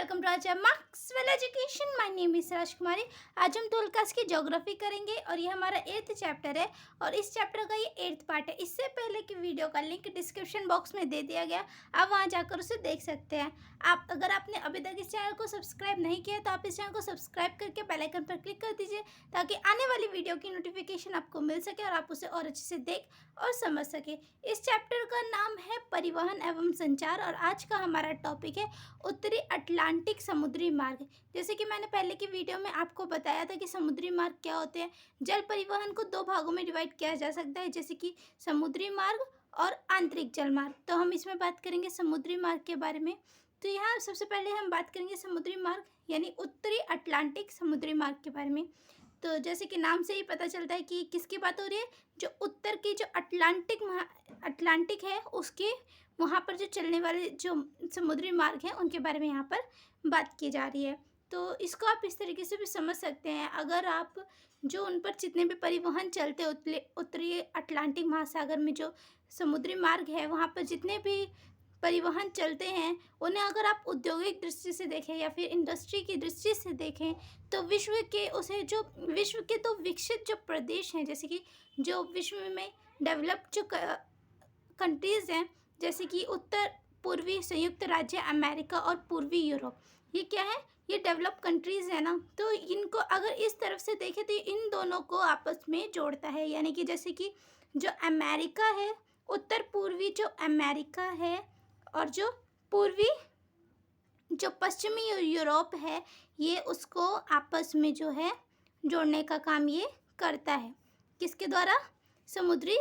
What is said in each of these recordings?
Welcome to our Maxwell education. My name is Rajkumari. आज हम 12th class की geography करेंगे और ये हमारा 8th चैप्टर है और इस चैप्टर का ये 8th पार्ट है। इससे पहले की वीडियो का लिंक डिस्क्रिप्शन बॉक्स में दे दिया गया, आप वहाँ जाकर उसे देख सकते हैं। आप अगर आपने अभी तक इस चैनल को सब्सक्राइब नहीं किया तो आप इस चैनल को सब्सक्राइब करके बेल आइकन पर क्लिक कर दीजिए ताकि आने वाली वीडियो की नोटिफिकेशन आपको मिल सके और आप उसे और अच्छे से देख और समझ सके। इस चैप्टर का नाम है परिवहन एवं संचार और आज का हमारा टॉपिक है उत्तरी अटलांटिक समुद्री मार्ग। जैसे कि मैंने पहले की वीडियो में आपको बताया था कि समुद्री मार्ग क्या होते हैं। जल परिवहन को दो भागों में डिवाइड किया जा सकता है, जैसे कि समुद्री मार्ग और आंतरिक जल मार्ग। तो हम इसमें बात करेंगे समुद्री मार्ग के बारे में। तो यहाँ सबसे पहले हम बात करेंगे समुद्री मार्ग यानी उत्तरी अटलांटिक समुद्री मार्ग के बारे में। तो जैसे कि नाम से ही पता चलता है कि किसकी बात हो रही है, जो उत्तर की जो अटलांटिक है उसके वहाँ पर जो चलने वाले जो समुद्री मार्ग हैं उनके बारे में यहाँ पर बात की जा रही है। तो इसको आप इस तरीके से भी समझ सकते हैं, अगर आप जो उन पर जितने भी परिवहन चलते उत्तरी अटलांटिक महासागर में जो समुद्री मार्ग है वहाँ पर जितने भी परिवहन चलते हैं उन्हें अगर आप औद्योगिक दृष्टि से देखें या फिर इंडस्ट्री की दृष्टि से देखें तो विश्व के तो विकसित जो प्रदेश हैं, जैसे कि जो विश्व में डेवलप्ड जो कंट्रीज़ हैं, जैसे कि उत्तर पूर्वी संयुक्त राज्य अमेरिका और पूर्वी यूरोप, ये क्या है, ये डेवलप कंट्रीज़ है ना। तो इनको अगर इस तरफ से देखें तो इन दोनों को आपस में जोड़ता है, यानी कि जैसे कि जो अमेरिका है, उत्तर पूर्वी जो अमेरिका है और जो पूर्वी जो पश्चिमी यूरोप है, ये उसको आपस में जो है जोड़ने का काम ये करता है। किसके द्वारा? समुद्री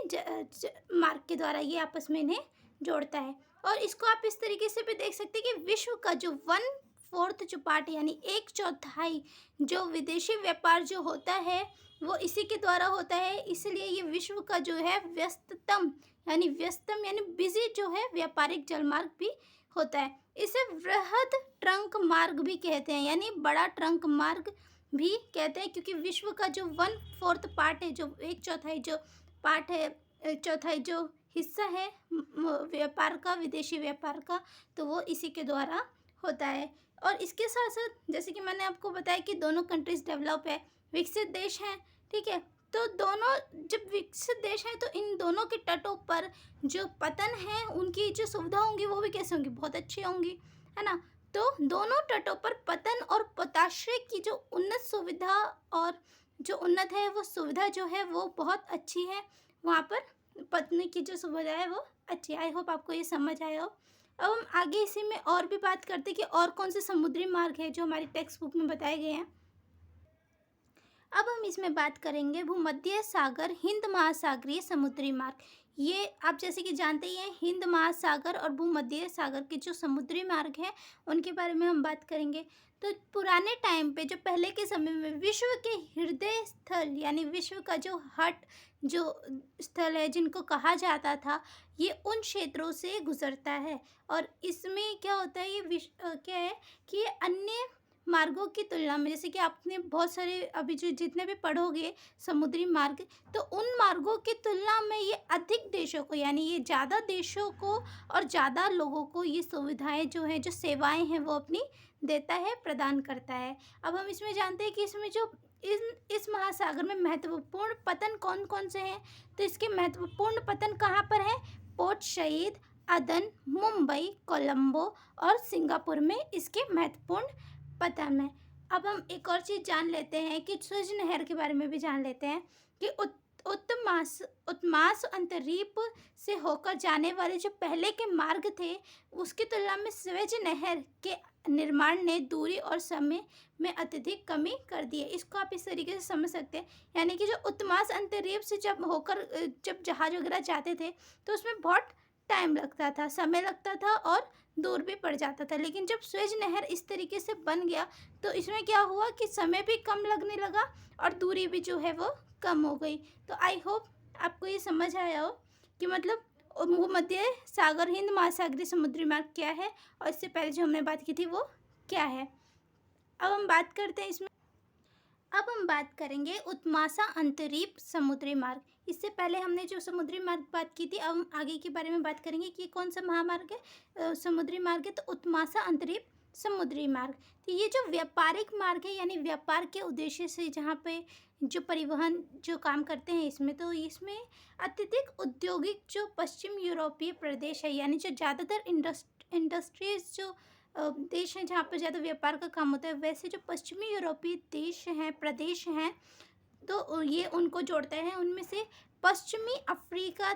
मार्ग के द्वारा ये आपस में इन्हें जोड़ता है। और इसको आप इस तरीके से भी देख सकते हैं कि विश्व का जो 1/4 जो पार्ट यानी 1/4 जो विदेशी व्यापार जो होता है वो इसी के द्वारा होता है। इसलिए ये विश्व का जो है व्यस्ततम यानी बिजी जो है व्यापारिक जलमार्ग भी होता है। इसे वृहद ट्रंक मार्ग भी कहते हैं, यानी बड़ा ट्रंक मार्ग भी कहते हैं, क्योंकि विश्व का जो 1/4 पार्ट है, जो 1/4 जो पार्ट है, 1/4 जो हिस्सा है व्यापार का, विदेशी व्यापार का, तो वो इसी के द्वारा होता है। और इसके साथ साथ जैसे कि मैंने आपको बताया कि दोनों कंट्रीज डेवलप है, विकसित देश हैं, ठीक है। तो दोनों जब विकसित देश हैं तो इन दोनों के तटों पर जो पतन है उनकी जो सुविधा होंगी वो भी कैसे होंगी, बहुत अच्छी होंगी, है ना। तो दोनों तटों पर पतन और पोताश्रय की जो उन्नत सुविधा और जो उन्नत है वो सुविधा जो है वो बहुत अच्छी है। वहाँ पर पतने की जो सुविधा है वो अच्छी है। आई होप आपको ये समझ आया हो। अब हम आगे इसी में और भी बात करते हैं कि और कौन से समुद्री मार्ग है जो हमारी टेक्स्ट बुक में बताए गए हैं। अब हम इसमें बात करेंगे भूमध्य सागर हिंद महासागरीय समुद्री मार्ग। ये आप जैसे कि जानते ही हैं, हिंद महासागर और भूमध्य सागर के जो समुद्री मार्ग हैं उनके बारे में हम बात करेंगे। तो पुराने टाइम पे जो पहले के समय में विश्व के हृदय स्थल यानी विश्व का जो हट जो स्थल है जिनको कहा जाता था, ये उन क्षेत्रों से गुजरता है। और इसमें क्या होता है, ये क्या है कि ये अन्य मार्गों की तुलना में, जैसे कि आपने बहुत सारे अभी जो जितने भी पढ़ोगे समुद्री मार्ग, तो उन मार्गों की तुलना में ये अधिक देशों को यानी ये ज़्यादा देशों को और ज़्यादा लोगों को ये सुविधाएं जो हैं, जो सेवाएं हैं वो अपनी देता है, प्रदान करता है। अब हम इसमें जानते हैं कि इसमें जो इस महासागर में महत्वपूर्ण पतन कौन कौन से हैं। तो इसके महत्वपूर्ण पतन कहाँ पर है? पोर्ट शहीद, अदन, मुंबई, कोलंबो और सिंगापुर में इसके महत्वपूर्ण पतन है। अब हम एक और चीज़ जान लेते हैं कि स्वेज नहर के बारे में भी जान लेते हैं कि उत्मास अंतरीप से होकर जाने वाले जो पहले के मार्ग थे उसकी तुलना में स्वेज नहर के निर्माण ने दूरी और समय में अत्यधिक कमी कर दी है। इसको आप इस तरीके से समझ सकते हैं, यानी कि जो उत्मास अंतरीप से जब होकर जब जहाज वगैरह जाते थे तो उसमें बहुत टाइम लगता था, समय लगता था और दूर भी पड़ जाता था। लेकिन जब स्वेज नहर इस तरीके से बन गया तो इसमें क्या हुआ कि समय भी कम लगने लगा और दूरी भी जो है वो कम हो गई। तो आई होप आपको ये समझ आया हो कि मतलब भूमध्य सागर हिंद महासागरीय समुद्री मार्ग क्या है और इससे पहले जो हमने बात की थी वो क्या है। अब हम बात करते हैं इसमें, अब हम बात करेंगे उत्मासा अंतरीप समुद्री मार्ग। इससे पहले हमने जो समुद्री मार्ग बात की थी, अब हम आगे के बारे में बात करेंगे कि कौन सा महामार्ग है, समुद्री मार्ग है। तो उत्मासा अंतरीप समुद्री मार्ग। तो ये जो व्यापारिक मार्ग है यानी व्यापार के उद्देश्य से जहाँ पे जो परिवहन जो काम करते हैं इसमें, तो इसमें अत्यधिक औद्योगिक जो पश्चिम यूरोपीय प्रदेश है यानी जो ज़्यादातर इंडस्ट्रीज जो देश हैं जहाँ पर ज़्यादा व्यापार का काम होता है, वैसे जो पश्चिमी यूरोपीय देश हैं प्रदेश हैं, तो ये उनको जोड़ता है। उनमें से पश्चिमी अफ्रीका,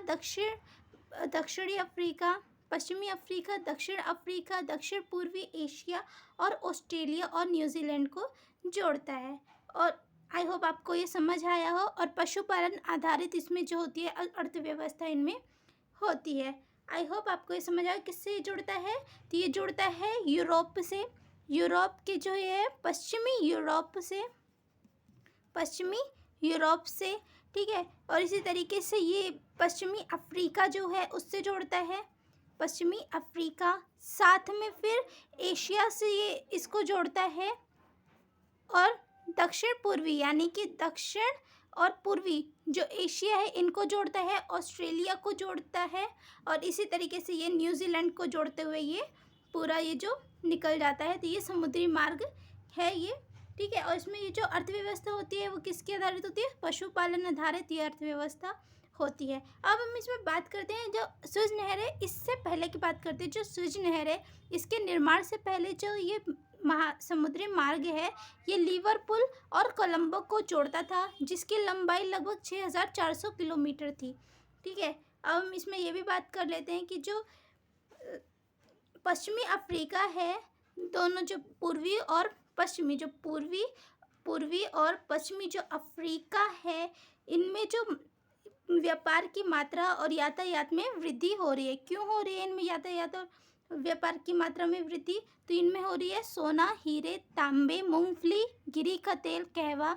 दक्षिणी अफ्रीका, पश्चिमी अफ्रीका, दक्षिण अफ्रीका, दक्षिण पूर्वी एशिया और ऑस्ट्रेलिया और न्यूजीलैंड को जोड़ता है। और आई होप आपको ये समझ आया हो। और पशुपालन आधारित इसमें जो होती है अर्थव्यवस्था इनमें होती है। आई होप आपको ये समझ आया किससे ये जुड़ता है। तो ये जुड़ता है यूरोप से, यूरोप के जो है पश्चिमी यूरोप से, ठीक है। और इसी तरीके से ये पश्चिमी अफ्रीका जो है उससे जोड़ता है, पश्चिमी अफ्रीका। साथ में फिर एशिया से ये इसको जोड़ता है। और दक्षिण पूर्वी यानी कि दक्षिण और पूर्वी जो एशिया है इनको जोड़ता है, ऑस्ट्रेलिया को जोड़ता है। और इसी तरीके से ये न्यूजीलैंड को जोड़ते हुए ये पूरा ये जो निकल जाता है। तो ये समुद्री मार्ग है ये, ठीक है। और इसमें ये जो अर्थव्यवस्था होती है वो किसके आधारित होती है, पशुपालन आधारित ये अर्थव्यवस्था होती है। अब हम इसमें बात करते हैं जो स्विज नहर है, इससे पहले की बात करते हैं। जो स्विज नहर है इसके निर्माण से पहले जो ये समुद्री मार्ग है ये लिवरपूल और कोलंबो को जोड़ता था, जिसकी लंबाई लगभग 6400 किलोमीटर थी, ठीक है। अब हम इसमें ये भी बात कर लेते हैं कि जो पश्चिमी अफ्रीका है, दोनों जो पूर्वी और पश्चिमी, जो पूर्वी और पश्चिमी जो अफ्रीका है, इनमें जो व्यापार की मात्रा और यातायात में वृद्धि हो रही है। क्यों हो रही है इनमें यातायात और व्यापार की मात्रा में वृद्धि? तो इनमें हो रही है सोना, हीरे, तांबे, मूंगफली, गिरी का तेल, कहवा,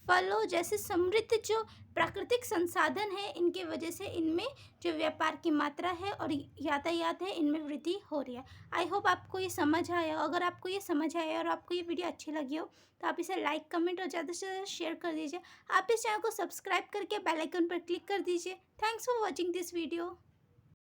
फलों जैसे समृद्ध जो प्राकृतिक संसाधन है, इनके वजह से इनमें जो व्यापार की मात्रा है और यातायात है इनमें वृद्धि हो रही है। आई होप आपको ये समझ आया। अगर आपको ये समझ आया और आपको ये वीडियो अच्छी लगी हो तो आप इसे लाइक, कमेंट और ज़्यादा से ज़्यादा शेयर कर दीजिए। आप इस चैनल को सब्सक्राइब करके बेल आइकन पर क्लिक कर दीजिए। Thanks for watching this video.